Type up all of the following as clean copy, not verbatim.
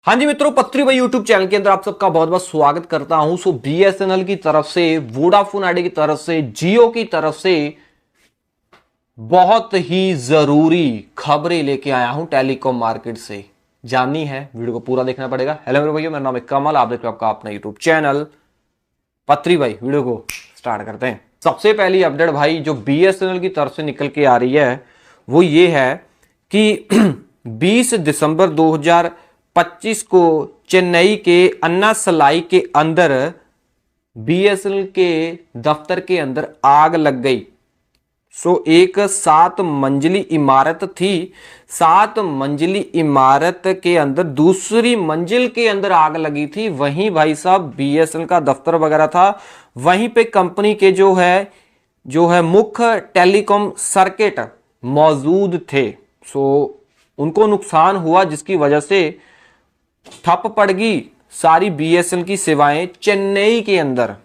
हाँ जी मित्रों, पत्री भाई यूट्यूब चैनल के अंदर आप सबका बहुत बहुत स्वागत करता हूं। सो बीएसएनएल की तरफ से, वोडाफोन आइडिया की तरफ से, जियो की तरफ से बहुत ही जरूरी खबरें लेके आया हूं टेलीकॉम मार्केट से। जाननी है, वीडियो को पूरा देखना पड़ेगा। हेलो मेरे भैया, मेरा नाम है कमल, आप देख रहे हो आपका अपना यूट्यूब चैनल पत्री भाई। वीडियो को स्टार्ट करते हैं। सबसे पहली अपडेट भाई जो बीएसएनएल की तरफ से निकल के आ रही है वो ये है कि 20 दिसंबर 2025 को चेन्नई के अन्ना सलाई के अंदर बीएसएनएल के दफ्तर के अंदर आग लग गई। एक 7 मंजिली इमारत थी। 7 मंजिली इमारत के अंदर दूसरी मंजिल के अंदर आग लगी थी। वहीं भाई साहब बीएसएनएल का दफ्तर वगैरह था। वहीं पे कंपनी के जो है मुख्य टेलीकॉम सर्किट मौजूद थे। उनको नुकसान हुआ जिसकी वजह से ठप पड़ गई सारी बीएसएनएल की सेवाएं चेन्नई के अंदर।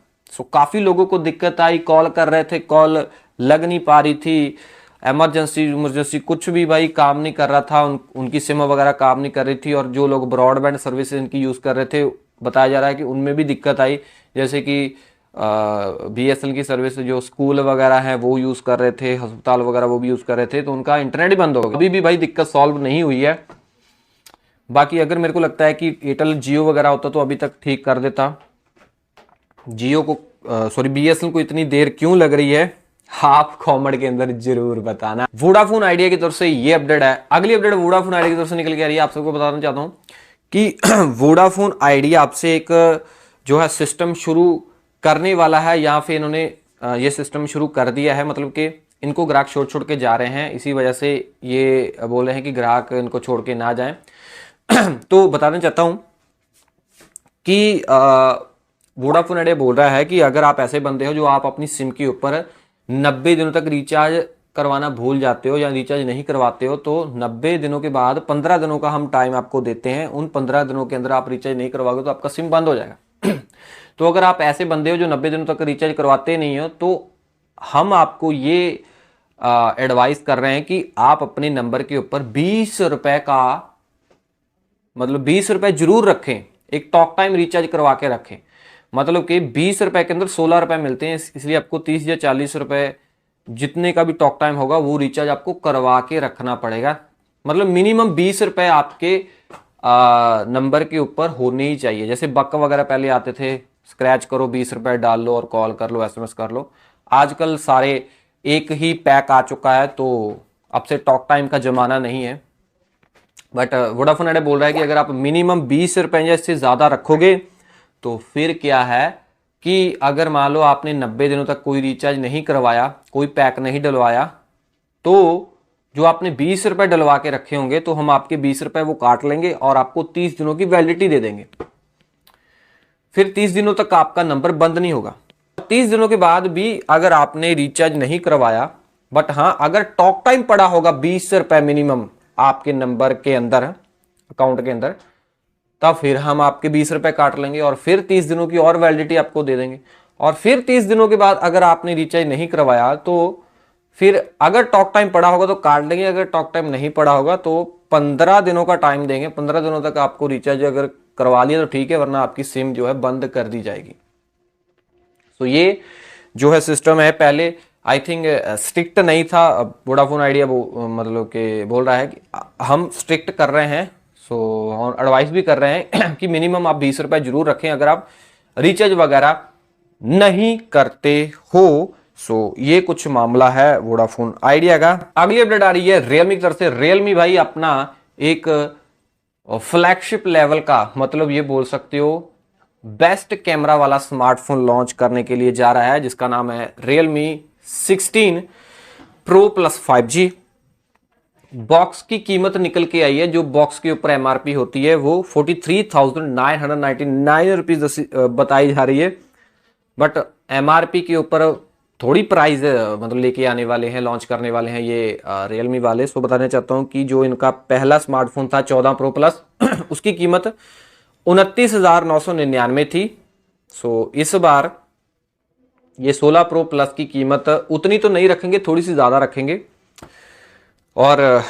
काफी लोगों को दिक्कत आई, कॉल कर रहे थे, कॉल लग नहीं पा रही थी, इमरजेंसी कुछ भी भाई काम नहीं कर रहा था। उनकी सिम वगैरह काम नहीं कर रही थी। और जो लोग ब्रॉडबैंड सर्विस इनकी यूज कर रहे थे, बताया जा रहा है कि उनमें भी दिक्कत आई। जैसे कि बीएसएनएल की सर्विस जो स्कूल वगैरह है वो यूज कर रहे थे, अस्पताल वगैरह वो भी यूज कर रहे थे, तो उनका इंटरनेट ही बंद हो गया। अभी भी भाई दिक्कत सॉल्व नहीं हुई है। बाकी अगर मेरे को लगता है कि एयरटेल जियो वगैरह होता तो अभी तक ठीक कर देता। जियो को बीएसएनएल को इतनी देर क्यों लग रही है, आप कमेंट के अंदर जरूर बताना। वोडाफोन आइडिया की तरफ से ये अपडेट है। अगली अपडेट वोडाफोन आइडिया की तरफ से निकल के आ रही है। आप सबको बताना चाहता हूं कि वोडाफोन आइडिया आपसे एक जो है सिस्टम शुरू करने वाला है, या फिर इन्होंने ये सिस्टम शुरू कर दिया है। मतलब कि इनको ग्राहक छोड़ के जा रहे हैं, इसी वजह से ये बोल रहे हैं कि ग्राहक इनको छोड़ के ना जाएं। तो बताना चाहता हूं कि वोडाफोन आइडिया बोल रहा है कि अगर आप ऐसे बंदे हो जो आप अपनी सिम के ऊपर 90 दिनों तक रिचार्ज करवाना भूल जाते हो या रिचार्ज नहीं करवाते हो, तो 90 दिनों के बाद 15 दिनों का हम टाइम आपको देते हैं। उन 15 दिनों के अंदर आप रिचार्ज नहीं करवाओगे तो आपका सिम बंद हो जाएगा। तो अगर आप ऐसे बंदे हो जो 90 दिनों तक रिचार्ज करवाते नहीं हो, तो हम आपको ये एडवाइस कर रहे हैं कि आप अपने नंबर के ऊपर 20 रुपए का, मतलब 20 रुपए जरूर रखें। एक टॉक टाइम रिचार्ज करवा के रखें। मतलब कि 20 रुपए के अंदर 16 रुपए मिलते हैं, इसलिए आपको 30 या 40 रुपए जितने का भी टॉक टाइम होगा वो रिचार्ज आपको करवा के रखना पड़ेगा। मतलब मिनिमम 20 रुपए आपके नंबर के ऊपर होने ही चाहिए। जैसे बक वगैरह पहले आते थे, स्क्रैच करो 20 रुपए डाल लो और कॉल कर लो, एसएमएस कर लो। आजकल सारे एक ही पैक आ चुका है, तो अब से टॉक टाइम का जमाना नहीं है। बट वोडाफोन आइडिया बोल रहा है कि अगर आप मिनिमम 20 रुपए या इससे ज्यादा रखोगे तो फिर क्या है कि अगर मान लो आपने 90 दिनों तक कोई रिचार्ज नहीं करवाया, कोई पैक नहीं डलवाया, तो जो आपने 20 रुपए डलवा के रखे होंगे तो हम आपके 20 रुपए वो काट लेंगे और आपको 30 दिनों की वैलिडिटी दे देंगे। फिर 30 दिनों तक आपका नंबर बंद नहीं होगा। 30 दिनों के बाद भी अगर आपने रिचार्ज नहीं करवाया, बट हाँ अगर टॉक टाइम पड़ा होगा 20 रुपए मिनिमम आपके नंबर के अंदर, अकाउंट के अंदर, तब फिर हम आपके 20 रुपए काट लेंगे और फिर 30 दिनों की और वैलिडिटी आपको दे देंगे। और फिर 30 दिनों के बाद अगर आपने रिचार्ज नहीं करवाया तो फिर अगर टॉक टाइम पड़ा होगा तो काट लेंगे, अगर टॉक टाइम नहीं पड़ा होगा तो 15 दिनों का टाइम देंगे। 15 दिनों तक आपको रिचार्ज अगर करवा लिया तो ठीक है, वरना आपकी सिम जो है बंद कर दी जाएगी। तो ये जो है सिस्टम है, पहले आई थिंक स्ट्रिक्ट नहीं था। वोडाफोन आइडिया मतलब कि बोल रहा है कि हम स्ट्रिक्ट कर रहे हैं। एडवाइस भी कर रहे हैं कि मिनिमम आप 20 रुपए जरूर रखें अगर आप रिचार्ज वगैरह नहीं करते हो। ये कुछ मामला है वोडाफोन आइडिया का। अगली अपडेट आ रही है रियलमी की तरफ से। रियलमी भाई अपना एक फ्लैगशिप लेवल का, मतलब ये बोल सकते हो बेस्ट कैमरा वाला स्मार्टफोन लॉन्च करने के लिए जा रहा है, जिसका नाम है Realme 16 pro plus 5G। Box की कीमत निकल के आई है, जो बॉक्स के ऊपर एमआरपी होती है वो 43,999 रुपीज बताई जा रही है। बट एमआरपी के ऊपर थोड़ी प्राइस मतलब लेके आने वाले हैं, लॉन्च करने वाले हैं ये रियलमी वाले। बताना चाहता हूं कि जो इनका पहला स्मार्टफोन था 14 प्रो प्लस उसकी कीमत 29,999 थी। इस बार ये 16 प्रो प्लस की कीमत उतनी तो नहीं रखेंगे, थोड़ी सी ज्यादा रखेंगे। और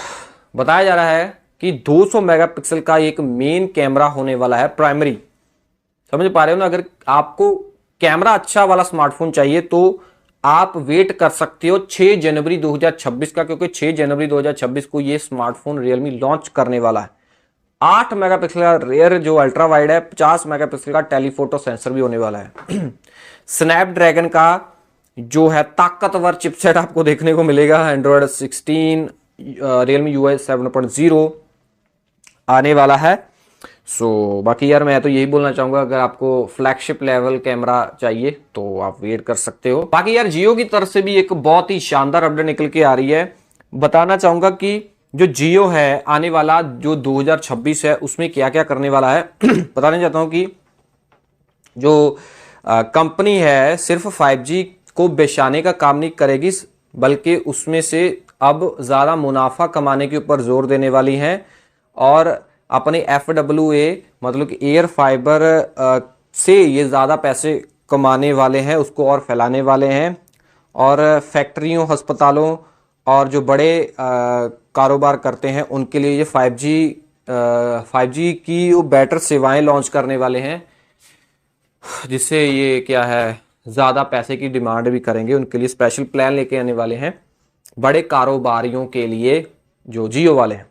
बताया जा रहा है कि 200 मेगापिक्सल का एक मेन कैमरा होने वाला है, प्राइमरी। समझ पा रहे हो ना? अगर आपको कैमरा अच्छा वाला स्मार्टफोन चाहिए तो आप वेट कर सकते हो 6 जनवरी 2026 का, क्योंकि 6 जनवरी 2026 को ये स्मार्टफोन रियलमी लॉन्च करने वाला है। 8 मेगापिक्सल का रेयर जो अल्ट्रा वाइड है, 50 मेगापिक्सल का टेलीफोटो सेंसर भी होने वाला है। स्नैपड्रैगन का जो है ताकतवर चिपसेट आपको देखने को मिलेगा, एंड्रॉयड 16, रियलमी यूआई 7.0 आने वाला है। बाकी यार मैं तो यही बोलना चाहूंगा, अगर आपको फ्लैगशिप लेवल कैमरा चाहिए तो आप वेट कर सकते हो। बाकी यार जियो की तरफ से भी एक बहुत ही शानदार अपडेट निकल के आ रही है। बताना चाहूंगा कि जो जियो है आने वाला जो 2026 है उसमें क्या क्या करने वाला है। बताना चाहता हूं कि जो कंपनी है सिर्फ 5G को बेचाने का काम नहीं करेगी, बल्कि उसमें से अब ज़्यादा मुनाफा कमाने के ऊपर जोर देने वाली है और अपने FWA मतलब कि एयर फाइबर से ये ज़्यादा पैसे कमाने वाले हैं, उसको और फैलाने वाले हैं। और फैक्ट्रियों, अस्पतालों और जो बड़े कारोबार करते हैं उनके लिए ये 5G की वो बेटर सेवाएं लॉन्च करने वाले हैं, जिससे ये क्या है ज़्यादा पैसे की डिमांड भी करेंगे। उनके लिए स्पेशल प्लान लेके आने वाले हैं बड़े कारोबारियों के लिए, जो जियो वाले हैं।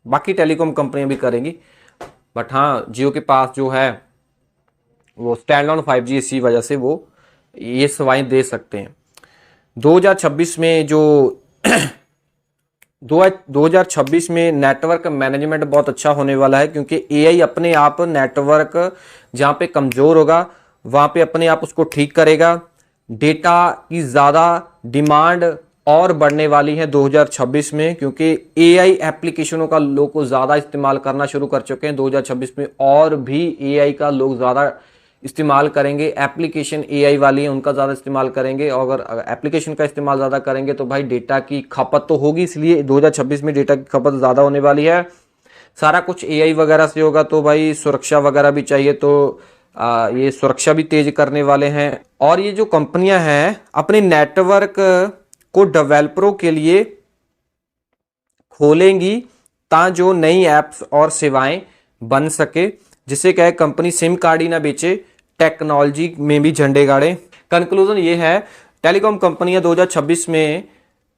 बाकी टेलीकॉम कंपनियां भी करेंगी, बट हाँ जियो के पास जो है वो स्टैंड ऑन 5G, इसी वजह से वो ये सेवाएं दे सकते हैं। 2026 में जो 2026 में नेटवर्क मैनेजमेंट बहुत अच्छा होने वाला है, क्योंकि AI अपने आप नेटवर्क जहाँ पे कमज़ोर होगा वहाँ पे अपने आप उसको ठीक करेगा। डेटा की ज़्यादा डिमांड और बढ़ने वाली है 2026 में, क्योंकि AI एप्लीकेशनों का लोग को ज़्यादा इस्तेमाल करना शुरू कर चुके हैं। 2026 में और भी AI का लोग ज़्यादा इस्तेमाल करेंगे। एप्लीकेशन AI वाली है उनका ज़्यादा इस्तेमाल करेंगे, और अगर एप्लीकेशन का इस्तेमाल ज़्यादा करेंगे तो भाई डेटा की खपत तो होगी, इसलिए 2026 में डेटा की खपत ज़्यादा होने वाली है। सारा कुछ AI वगैरह से होगा तो भाई सुरक्षा वगैरह भी चाहिए, तो ये सुरक्षा भी तेज करने वाले हैं। और ये जो कंपनियां हैं अपने नेटवर्क को डेवलपरों के लिए खोलेंगी ताकि जो नई ऐप्स और सेवाएं बन सके, जिससे क्या है कंपनी सिम कार्ड ही ना बेचे, टेक्नोलॉजी में भी झंडे गाड़े। कंक्लूजन ये है, टेलीकॉम कंपनियां 2026 में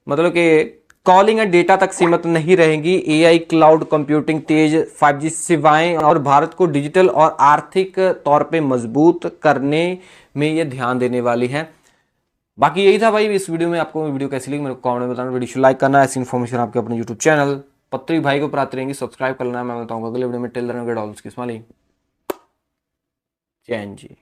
मतलब कि कॉलिंग एंड डेटा तक सीमित नहीं रहेंगी। AI, क्लाउड कंप्यूटिंग, तेज 5G सेवाएं और भारत को डिजिटल और आर्थिक तौर पे मजबूत करने में ये ध्यान देने वाली है। बाकी यही था भाई इस वीडियो में। आपको वीडियो कैसी लगी मेरे को कमेंट में बताना, वीडियो लाइक करना। ऐसी इन्फॉर्मेशन आपके अपने यूट्यूब चैनल पत्री भाई को प्राप्त रहेंगी, सब्सक्राइब करना है। मैं बताऊंगा अगले वीडियो में। टेलर में जय जी।